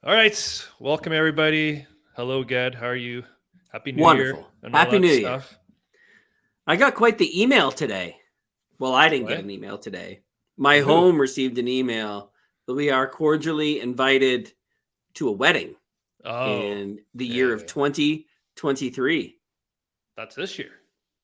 All right. Welcome, everybody. Hello, Ged. How are you? Happy New Year Wonderful. and all Happy that New Year. stuff. I got quite the email today. Well, I didn't get What? an email today. My From who? home received an email that we are cordially invited to a wedding Oh, in the year of yeah. 2023. That's this year.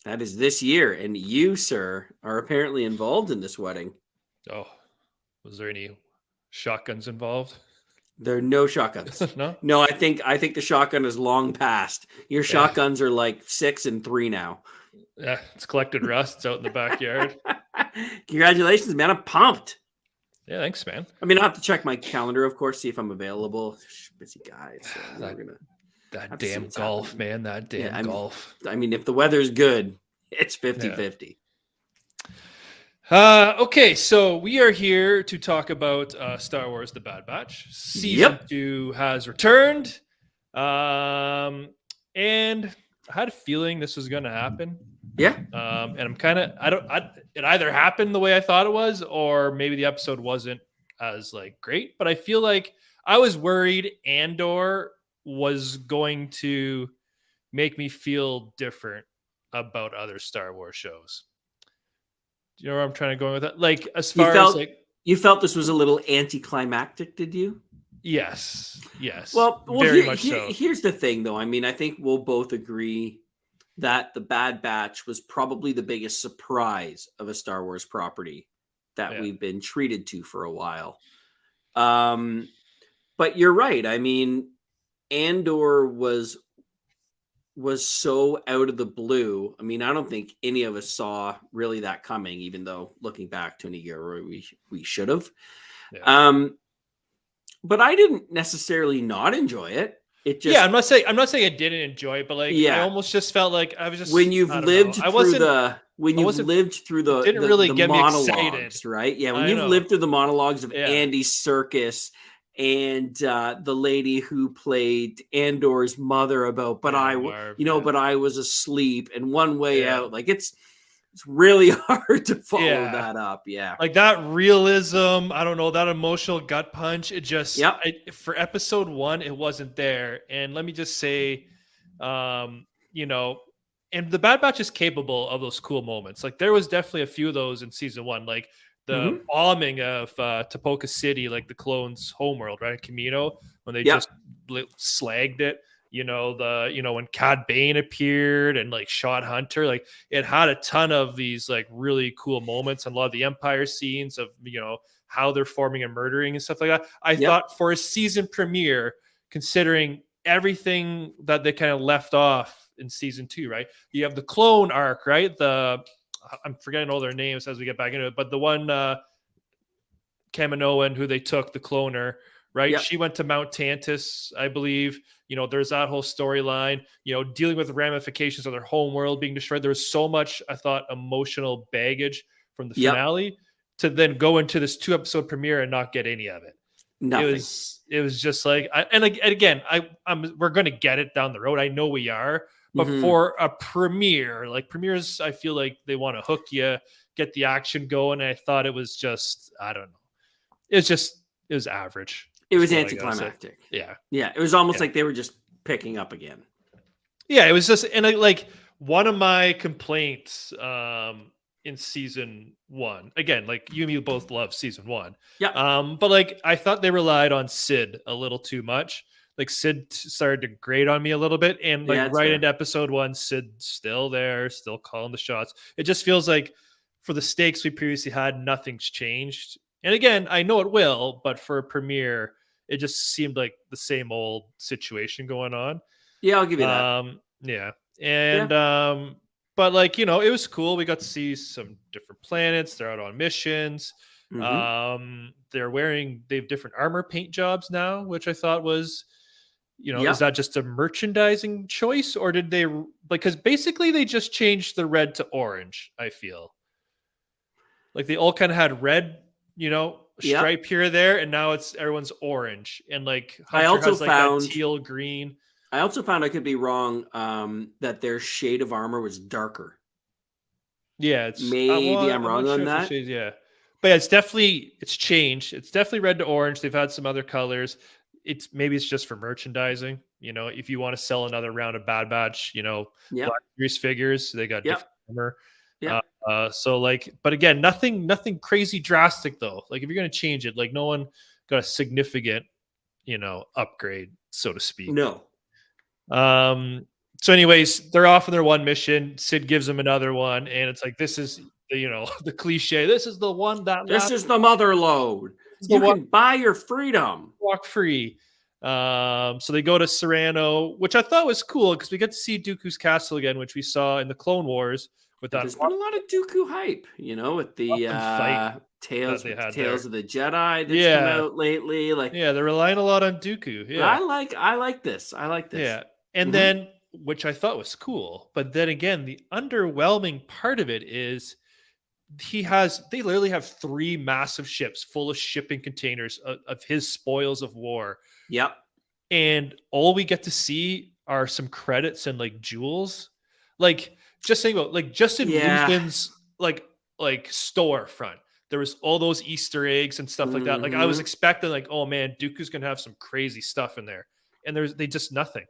That is this year. And you, sir, are apparently involved in this wedding. Oh, was there any shotguns involved? There are no shotguns. No? No, I think the shotgun is long past. Your Yeah. shotguns are like 6 and 3 now. Yeah. It's collected rust. It's out in the backyard. Congratulations, man. I'm pumped. Yeah. Thanks, man. I mean, I'll have to check my calendar, of course, see if I'm available. Busy guy, so we're gonna That have to see damn what's golf, happening. man. That damn golf. I mean, if the weather's good, it's 50 Yeah. 50. Okay, so we are here to talk about Star Wars: The Bad Batch. Season 2 has returned, and I had a feeling this was going to happen. Yeah. And I'm kind of it either happened the way I thought it was, or maybe the episode wasn't as like great. But I feel like I was worried Andor was going to make me feel different about other Star Wars shows. Do you know where I'm trying to go with that? Like, as far as like, you felt this was a little anticlimactic, did you? yes, Well, very much so. Here's the thing, though. I mean, I think we'll both agree that the Bad Batch was probably the biggest surprise of a Star Wars property that we've been treated to for a while. But you're right. I mean, Andor was so out of the blue. I mean, I don't think any of us saw really that coming, even though looking back to a year where we should have. Yeah. But I didn't necessarily not enjoy it. It just I'm not saying I didn't enjoy it, but like I almost just felt like I was just when you've lived through the it didn't really get monologues, me excited. right? Yeah, when you've lived through the monologues of Andy Serkis and the lady who played Andor's mother about, but I was asleep and one way out. Like it's really hard to follow that up. Yeah. Like that realism, I don't know, that emotional gut punch. It just, for episode 1, it wasn't there. And let me just say, and the Bad Batch is capable of those cool moments. Like there was definitely a few of those in season 1, like the bombing of Tapoka City, like the clones' homeworld, right? Camino, when they just slagged it. When Cad Bane appeared and like shot Hunter, like it had a ton of these like really cool moments and a lot of the Empire scenes of, how they're forming and murdering and stuff like that. I thought for a season premiere, considering everything that they kind of left off in season 2, right? You have the clone arc, right? I'm forgetting all their names as we get back into it, but the one Kaminoan who they took, the cloner, right? Yep. She went to Mount Tantus, I believe. There's that whole storyline, dealing with the ramifications of their home world being destroyed. There was so much, I thought, emotional baggage from the finale to then go into this 2-episode premiere and not get any of it. Nothing. It was just like, we're going to get it down the road. I know we are, but for a premiere, like premieres, I feel like they want to hook you, get the action going. And I thought it was just, I don't know. It was average. It was anticlimactic. Yeah. It was almost like they were just picking up again. Yeah, it was just, and like one of my complaints in season 1, again, like you and me both love season 1. Yeah. But like I thought they relied on Sid a little too much. Like Sid started to grate on me a little bit, and like into episode 1, Sid's still there, still calling the shots. It just feels like for the stakes we previously had, nothing's changed. And again, I know it will, but for a premiere, it just seemed like the same old situation going on. Yeah, I'll give you that. Yeah. And but like, it was cool. We got to see some different planets. They're out on missions. They have different armor paint jobs now, which I thought was, is that just a merchandising choice, or did they, because basically they just changed the red to orange, I feel. Like they all kind of had red, stripe here or there, and now everyone's orange, and like Hunter I also has like found that teal green. I also found, I could be wrong, that their shade of armor was darker. Yeah, it's maybe I'm wrong on that. But yeah, it's changed. It's definitely red to orange. They've had some other colors. maybe it's just for merchandising. If you want to sell another round of Bad Batch, Black Series figures, they got different armor. Yeah. So but again, nothing crazy drastic though. Like if you're gonna change it, like no one got a significant, upgrade, so to speak. No. So anyways, they're off on their one mission. Sid gives them another one, and it's like this is the cliche. This is the one that this is the mother load. You can buy your freedom. Walk free. So they go to Serrano, which I thought was cool because we get to see Dooku's castle again, which we saw in the Clone Wars. With that, there's been a lot of Dooku hype, with the Tales of the Jedi that's come out lately. They're relying a lot on Dooku. Yeah, I like this. Yeah, and then which I thought was cool, but then again, the underwhelming part of it is they literally have 3 massive ships full of shipping containers of his spoils of war. Yep, and all we get to see are some credits and jewels, just saying about just in Luthen's storefront, there was all those Easter eggs and stuff like that. I was expecting oh man, Dooku's gonna have some crazy stuff in there, and they just nothing.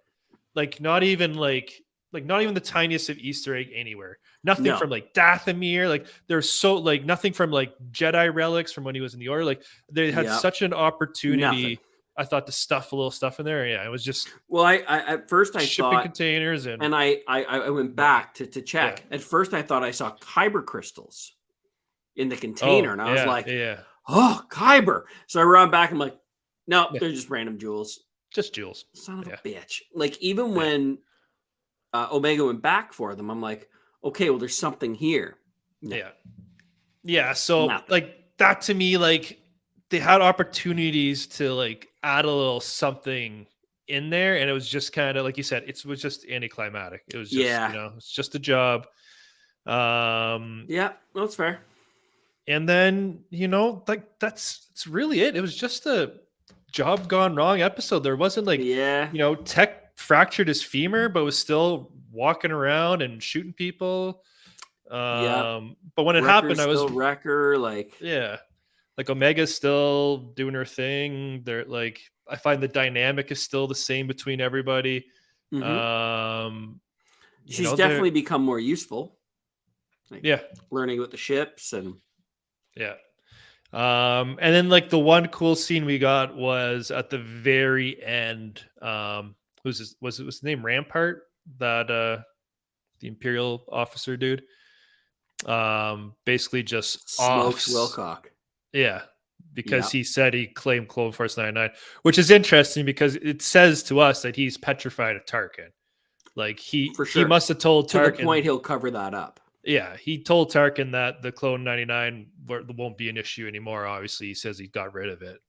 Not even not even the tiniest of Easter egg anywhere. Nothing from Dathomir. There's so nothing from Jedi relics from when he was in the Order. They had such an opportunity. I thought to stuff a little stuff in there. Yeah, it was just I at first I shipping thought containers and I went back to check. At first I thought I saw kyber crystals in the container, and I was like, oh, kyber. So I run back. I'm like, no, they're just random jewels. Just jewels. Son of a bitch. even when Omega went back for them, I'm like, okay, well, there's something here. No. Yeah. So that to me, they had opportunities to add a little something in there, and it was just kind of like you said, it was just anticlimactic. It was just it's just a job. That's fair. And then that's really it. It was just a job gone wrong episode. There wasn't Tech fractured his femur, but was still walking around and shooting people. But when it happened, I was Wrecker, Omega's still doing her thing. They're I find the dynamic is still the same between everybody. She's definitely become more useful. Learning with the ships and and then the one cool scene we got was at the very end. Was his name Rampart? That the Imperial officer dude. Basically just smokes Wilcock. Yeah, because he said he claimed Clone Force 99, which is interesting because it says to us that he's petrified of Tarkin. He must have told Tarkin. To the point he'll cover that up. Yeah, he told Tarkin that the Clone 99 won't be an issue anymore. Obviously, he says he got rid of it.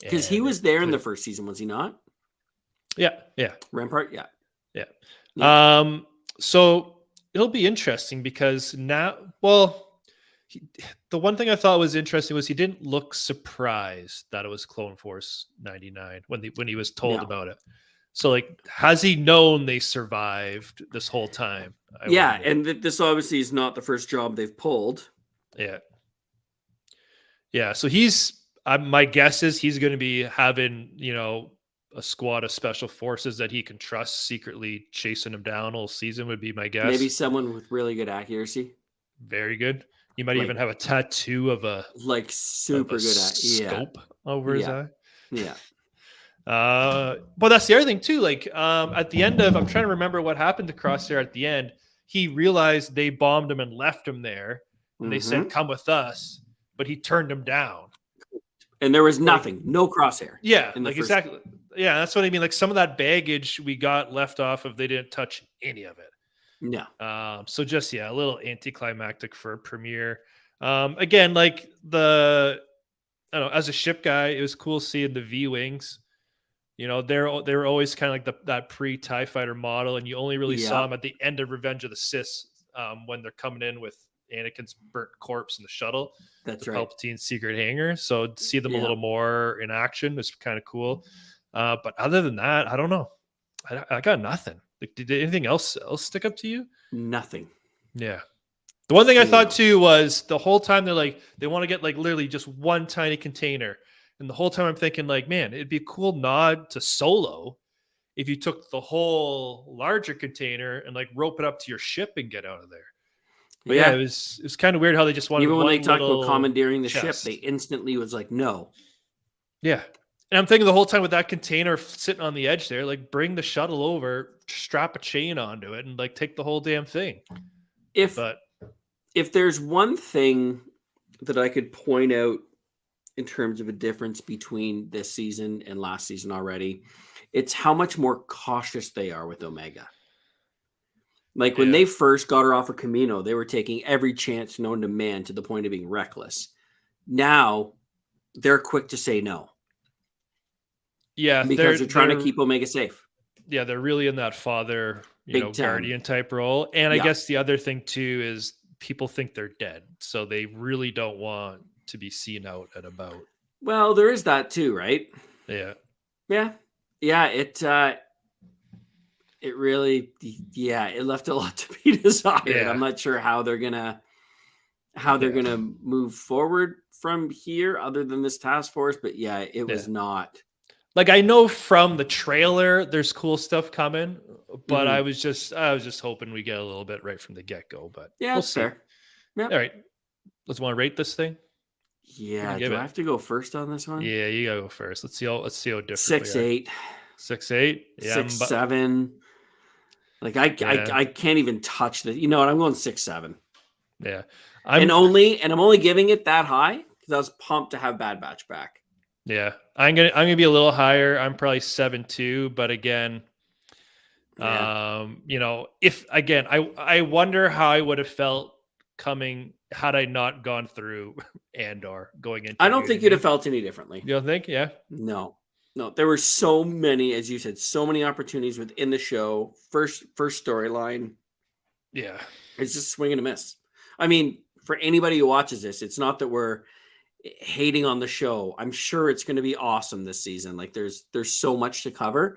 Because he was there in the first season, was he not? Yeah. Rampart, yeah. So it'll be interesting because now, the one thing I thought was interesting was he didn't look surprised that it was Clone Force 99 when he was told about it. So has he known they survived this whole time? And this obviously is not the first job they've pulled. Yeah. So my guess is he's going to be having, a squad of special forces that he can trust secretly chasing him down all season would be my guess. Maybe someone with really good accuracy. Very good. He might even have a tattoo of a super good scope over his eye. Yeah. But that's the other thing too. At the end of, I'm trying to remember what happened to Crosshair at the end. He realized they bombed him and left him there, and they said, "Come with us," but he turned him down. And there was nothing, no Crosshair. Yeah, exactly. Yeah, that's what I mean. Some of that baggage we got left off of, they didn't touch any of it. No. So just a little anticlimactic for a premiere. Again, I don't know, as a ship guy, it was cool seeing the V-wings. They were always kind of that pre-TIE fighter model, and you only really saw them at the end of Revenge of the Sith when they're coming in with Anakin's burnt corpse in the shuttle. That's right. Palpatine's secret hangar. So to see them a little more in action was kind of cool. But other than that, I don't know. I got nothing. Did anything else stick up to you? Nothing. Yeah. The one thing I thought too was the whole time they want to get literally just one tiny container. And the whole time I'm thinking like, man, it'd be a cool nod to Solo if you took the whole larger container and like rope it up to your ship and get out of there. But yeah, it was kind of weird how they just wanted even when one they talked about commandeering the chest. ship, they instantly was like, no. Yeah. And I'm thinking the whole time with that container sitting on the edge there, like bring the shuttle over, strap a chain onto it, and like take the whole damn thing. If there's one thing that I could point out in terms of a difference between this season and last season already, it's how much more cautious they are with Omega. Like when they first got her off of Camino, they were taking every chance known to man to the point of being reckless. Now they're quick to say no. Yeah, because they're trying to keep Omega safe. Yeah, they're really in that father, guardian type role. And I guess the other thing too is people think they're dead, so they really don't want to be seen out and about. Well, there is that too, right? Yeah. It really, it left a lot to be desired. Yeah. I'm not sure how they're gonna move forward from here, other than this task force. But it was not. Like, I know from the trailer, there's cool stuff coming, but I was just hoping we get a little bit right from the get go. But we'll see. Fair. Yep. All right, let's want to rate this thing. Yeah, do I have to go first on this one? Yeah, you gotta go first. Let's see how different. 6-8. 6-8. Yeah, 6-7. Like I can't even touch the. You know what? I'm going 6-7. Yeah, I'm only giving it that high because I was pumped to have Bad Batch back. Yeah, I'm gonna be a little higher. I'm probably 7-2, but again, if again, I wonder how I would have felt coming had I not gone through Andor going into. I don't think you'd have felt any differently. You don't think? Yeah. No. There were so many, as you said, so many opportunities within the show. First storyline. Yeah, it's just swing and a miss. I mean, for anybody who watches this, it's not that we're hating on the show. I'm sure it's going to be awesome this season. Like there's so much to cover,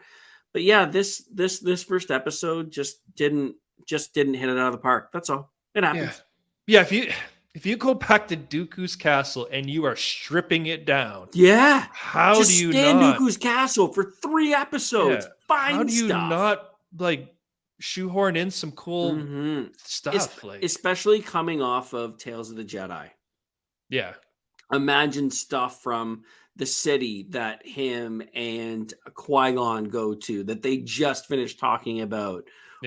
but this first episode just didn't hit it out of the park. That's all. It happens. Yeah. If you go back to Dooku's castle and you are stripping it down, how do you stay in Dooku's castle for 3 episodes? How do you not like shoehorn in some cool stuff? Especially coming off of Tales of the Jedi. Yeah. Imagine stuff from the city that him and Qui-Gon go to that they just finished talking about,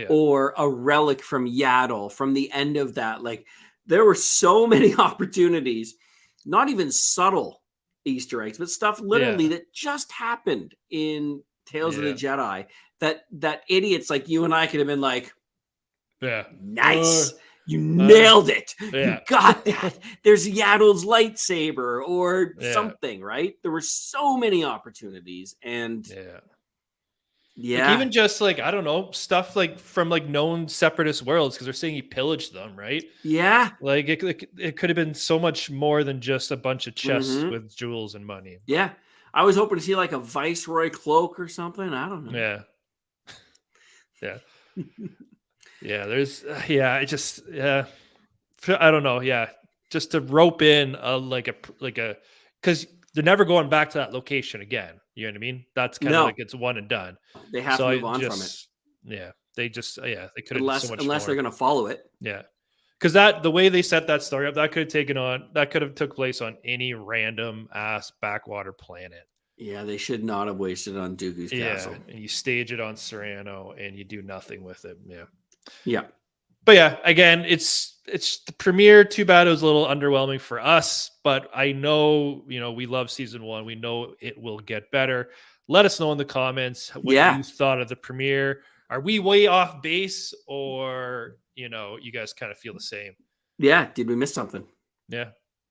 or a relic from Yaddle from the end of that. Like there were so many opportunities, not even subtle Easter eggs, but stuff literally that just happened in Tales of the Jedi that idiots like you and I could have been like, nice. You nailed it. You got that. There's Yaddle's lightsaber or something, right? There were so many opportunities. And like even just like, I don't know, stuff like from like known separatist worlds, because they're saying he pillaged them, right? Yeah. Like it could have been so much more than just a bunch of chests with jewels and money. Yeah. I was hoping to see like a Viceroy cloak or something. I don't know. Yeah. There's I don't know. Just to rope in because they're never going back to that location again. You know what I mean? That's kind of like it's one and done. They have to move on from it. Yeah, they just they could have unless so much unless more. They're going to follow it. Yeah, because the way they set that story up, that could have took place on any random ass backwater planet. Yeah, they should not have wasted it on Dooku's castle. And you stage it on Serrano and you do nothing with it. Yeah. But again, it's the premiere. Too bad it was a little underwhelming for us, but I know, we love season 1. We know it will get better. Let us know in the comments what you thought of the premiere. Are we way off base, or, you guys kind of feel the same? Yeah. Did we miss something? Yeah.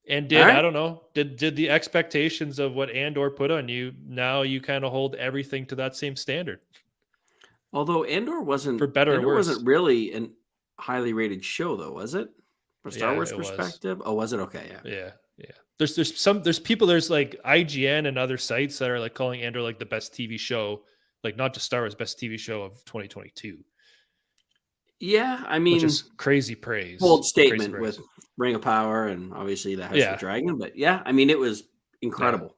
And I don't know, did the expectations of what Andor put on you, now you kind of hold everything to that same standard? Although Andor wasn't, for better or worse, wasn't really a highly rated show, though, was it? From Star Wars perspective? Oh, was it? Okay, yeah. There's people, there's like IGN and other sites that are like calling Andor like the best TV show, like not just Star Wars, best TV show of 2022. Yeah, I mean, which is crazy praise. Bold statement with Ring of Power and obviously the House of the Dragon, but I mean, it was incredible.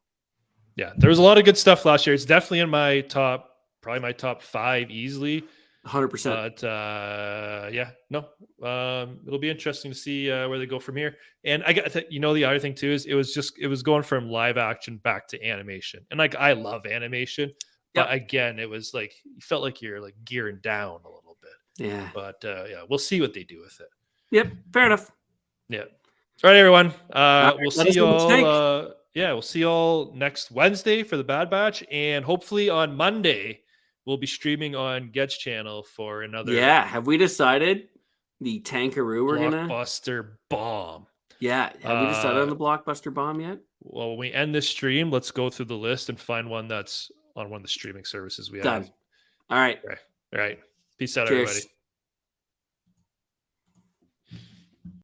Yeah, there was a lot of good stuff last year. It's definitely in my top, probably my top 5 easily. 100%. But yeah, no, it'll be interesting to see where they go from here. And I got, the other thing too is it was going from live action back to animation, and like I love animation, but again, it was like you felt like you're like gearing down a little bit. Yeah. But yeah, we'll see what they do with it. Yep, fair enough. Yeah. All right, everyone. Right, we'll see you all. Yeah, we'll see you all next Wednesday for the Bad Batch, and hopefully on Monday we'll be streaming on Ged's channel for another. Yeah, have we decided the Tankaroo we're gonna blockbuster bomb? Yeah, have we decided on the blockbuster bomb yet? Well, when we end this stream, let's go through the list and find one that's on one of the streaming services we have. All right. All right. Peace out, Cheers. everybody.